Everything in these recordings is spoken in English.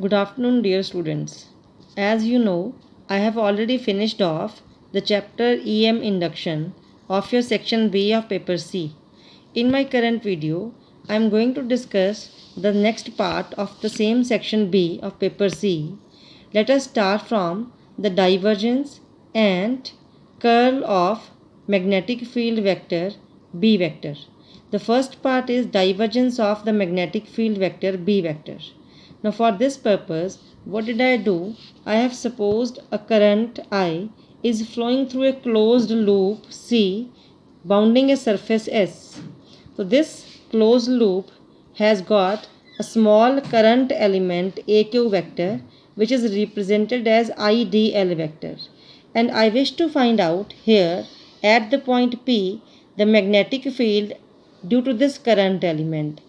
Good afternoon, dear students. As you know, I have already finished off the chapter EM Induction of your section B of paper C. In my current video, I am going to discuss the next part of the same section B of paper C. Let us start from the divergence and curl of magnetic field vector B vector. The first part is divergence of the magnetic field vector B vector. Now for this purpose, what did I do? I have supposed a current I is flowing through a closed loop C bounding a surface S. So this closed loop has got a small current element AQ vector which is represented as IDL vector. And I wish to find out here at the point P the magnetic field due to this current element.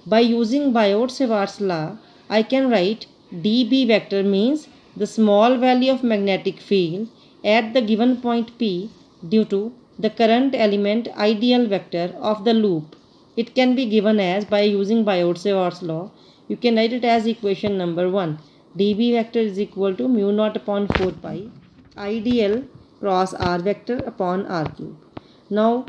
By using Biot-Savart's law, I can write dB vector means the small value of magnetic field at the given point P due to the current element ideal vector of the loop. It can be given as, by using Biot-Savart's law, you can write it as equation number 1. dB vector is equal to mu naught upon 4 pi ideal cross r vector upon r cube. Now,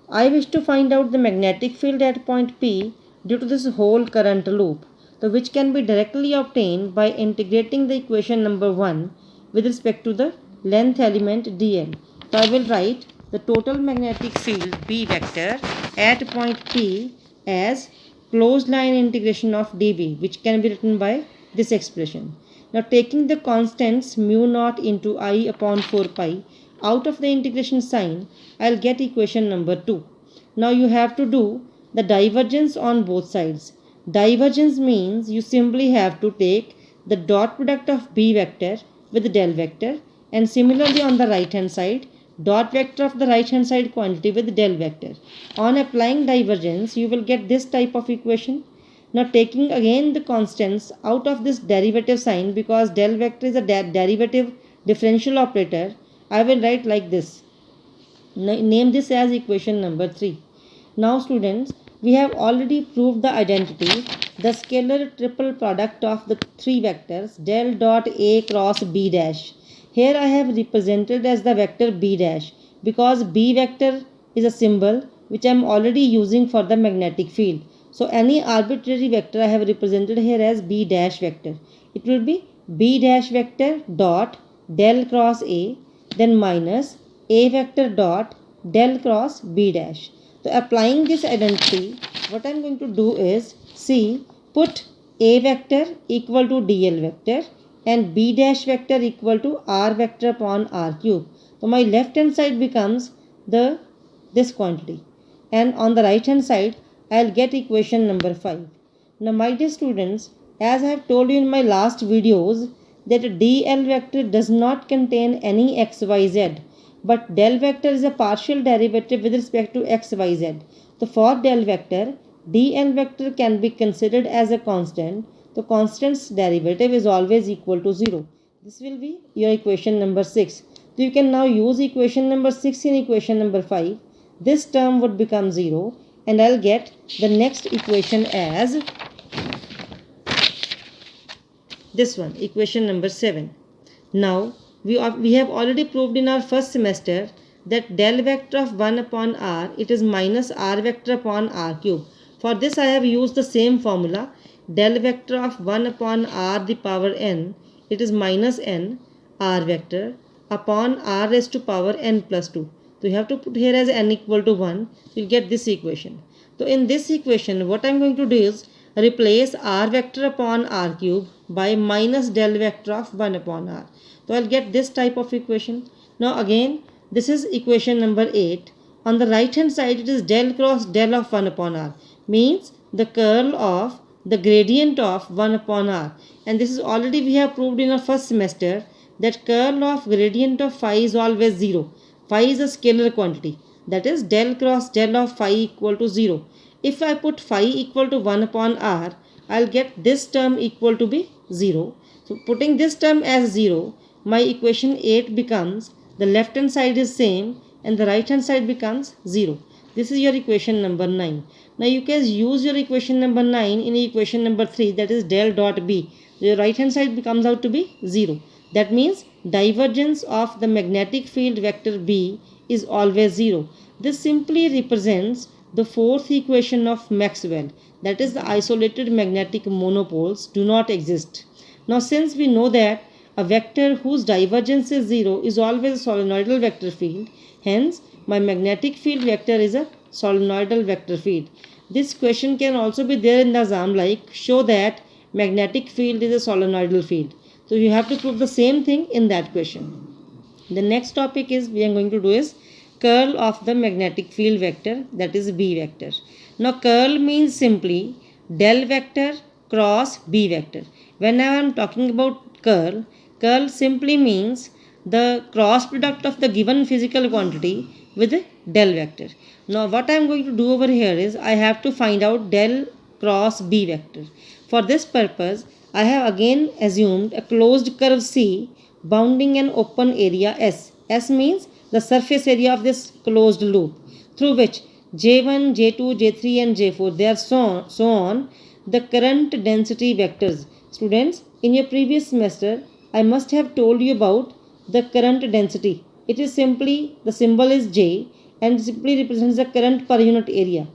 I wish to find out the magnetic field at point P due to this whole current loop, so which can be directly obtained by integrating the equation number 1 with respect to the length element dl. So I will write the total magnetic field B vector at point P as closed line integration of dV, which can be written by this expression. Now taking the constants mu naught into I upon 4 pi out of the integration sign, I will get equation number 2. Now you have to do the divergence on both sides. Divergence means you simply have to take the dot product of B vector with del vector, and similarly on the right hand side, dot vector of the right hand side quantity with del vector. On applying divergence, you will get this type of equation. Now taking again the constants out of this derivative sign, because del vector is a derivative differential operator, I will write like this. Name this as equation number 3. Now students, we have already proved the identity, the scalar triple product of the three vectors del dot A cross B dash. Here I have represented as the vector B dash because B vector is a symbol which I am already using for the magnetic field. So any arbitrary vector I have represented here as B dash vector. It will be B dash vector dot del cross A, then minus A vector dot del cross B dash. So applying this identity, what I am going to do is, put A vector equal to dl vector and B dash vector equal to r vector upon r cube. So my left hand side becomes this quantity, and on the right hand side I will get equation number 5. Now my dear students, as I have told you in my last videos that dl vector does not contain any xyz, but del vector is a partial derivative with respect to xyz. So for del vector, dl vector can be considered as a constant. The constant's derivative is always equal to 0. This will be your equation number 6. So you can now use equation number 6 in equation number 5. This term would become 0, and I'll get the next equation as this one, equation number 7. Now we have already proved in our first semester that del vector of 1 upon r, it is minus r vector upon r cube. For this I have used the same formula. Del vector of 1 upon r the power n, it is minus n r vector upon r raised to power n plus 2. So you have to put here as n equal to 1. You will get this equation. So in this equation, what I am going to do is replace r vector upon r cube by minus del vector of 1 upon r. So I'll get this type of equation. Now again, this is equation number 8. On the right hand side, it is del cross del of 1 upon r. Means the curl of the gradient of 1 upon r. And this is already we have proved in our first semester that curl of gradient of phi is always 0. Phi is a scalar quantity. That is del cross del of phi equal to 0. If I put phi equal to 1 upon r, I'll get this term equal to be 0. So putting this term as 0, my equation 8 becomes, the left hand side is same and the right hand side becomes 0. This is your equation number 9. Now you can use your equation number 9 in equation number 3, that is del dot B. Your right hand side comes out to be 0. That means divergence of the magnetic field vector B is always 0. This simply represents the fourth equation of Maxwell, that is the isolated magnetic monopoles do not exist. Now since we know that a vector whose divergence is 0 is always a solenoidal vector field, hence my magnetic field vector is a solenoidal vector field. This question can also be there in the exam, like show that magnetic field is a solenoidal field. So you have to prove the same thing in that question. The next topic is we are going to do is curl of the magnetic field vector, that is B vector. Now curl means simply del vector cross B vector. Whenever I am talking about curl, curl simply means the cross product of the given physical quantity with a del vector. Now what I am going to do over here is I have to find out del cross B vector. For this purpose I have again assumed a closed curve C bounding an open area S. S means the surface area of this closed loop through which J1, J2, J3 and J4 they are so on the current density vectors. Students, in your previous semester I must have told you about the current density. It is simply, the symbol is J and simply represents the current per unit area.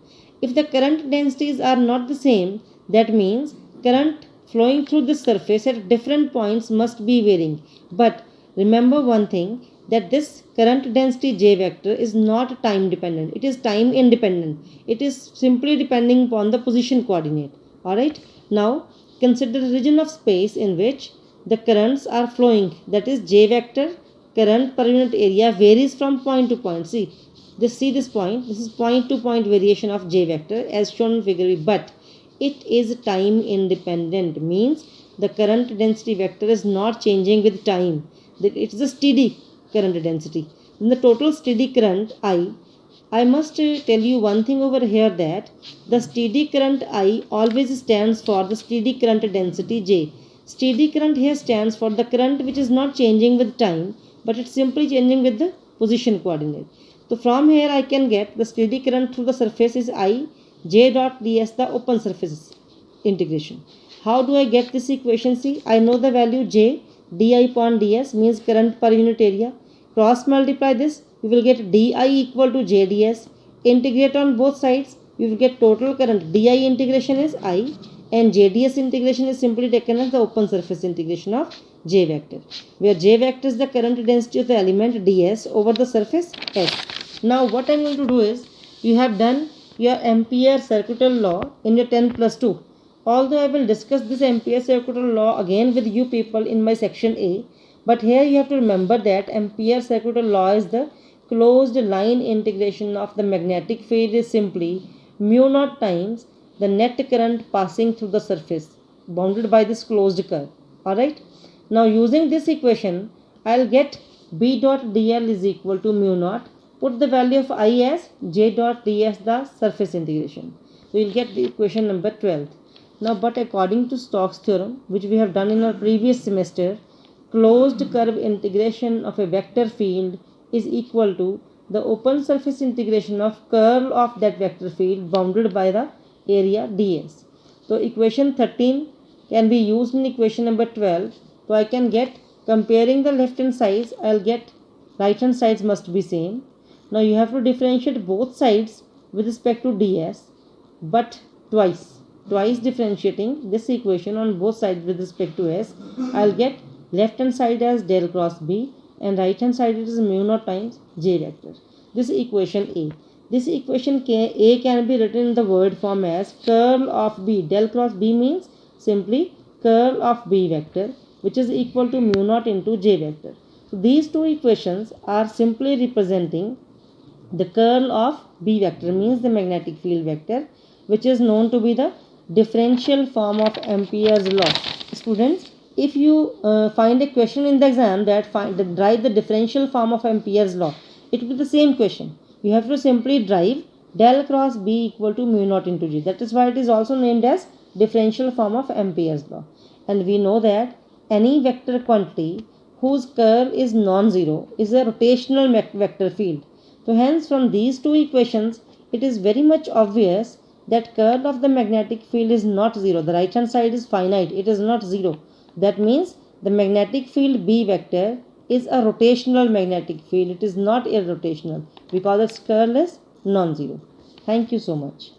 If the current densities are not the same, that means current flowing through this surface at different points must be varying. But remember one thing, that this current density J vector is not time dependent. It is time independent. It is simply depending upon the position coordinate. Alright. Now consider a region of space in which the currents are flowing, that is J vector current per unit area varies from point to point. See this point, this is point to point variation of J vector as shown in figure B, but it is time independent, means the current density vector is not changing with time. It is a steady current density. In the total steady current I must tell you one thing over here, that the steady current I always stands for the steady current density J. Steady current here stands for the current which is not changing with time, but it's simply changing with the position coordinate. So from here I can get the steady current through the surface is I J dot ds, the open surface integration. How do I get this equation? See, I know the value J di upon ds means current per unit area. Cross multiply this, you will get di equal to J ds. Integrate on both sides, you will get total current. Di integration is I and JDS integration is simply taken as the open surface integration of J vector, where J vector is the current density of the element ds over the surface S. Now what I am going to do is, you have done your Ampere circuital law in your 10 plus 2. Although I will discuss this Ampere circuital law again with you people in my section A, but here you have to remember that Ampere circuital law is the closed line integration of the magnetic field is simply mu naught times the net current passing through the surface bounded by this closed curve. Alright. Now using this equation, I'll get B dot dl is equal to mu naught. Put the value of I as J dot ds, the surface integration. So you'll get the equation number 12. Now but according to Stokes theorem, which we have done in our previous semester, closed curve integration of a vector field is equal to the open surface integration of curl of that vector field bounded by the area ds. So equation 13 can be used in equation number 12. So I can get, comparing the left hand sides, I'll get right hand sides must be same. Now you have to differentiate both sides with respect to ds, but twice differentiating this equation on both sides with respect to s, I'll get left hand side as del cross b and right hand side it is mu naught times J vector. This is equation A. This equation A can be written in the word form as curl of B. Del cross B means simply curl of B vector, which is equal to mu naught into J vector. So these two equations are simply representing the curl of B vector, means the magnetic field vector, which is known to be the differential form of Ampere's law. Students, if you find a question in the exam that derive the differential form of Ampere's law, it will be the same question. You have to simply derive del cross B equal to mu naught into G. That is why it is also named as differential form of Ampere's law. And we know that any vector quantity whose curl is non-zero is a rotational vector field. So hence from these two equations, it is very much obvious that curl of the magnetic field is not 0. The right hand side is finite, it is not 0. That means the magnetic field B vector is a rotational magnetic field. It is not irrotational because its curl is non-zero. Thank you so much.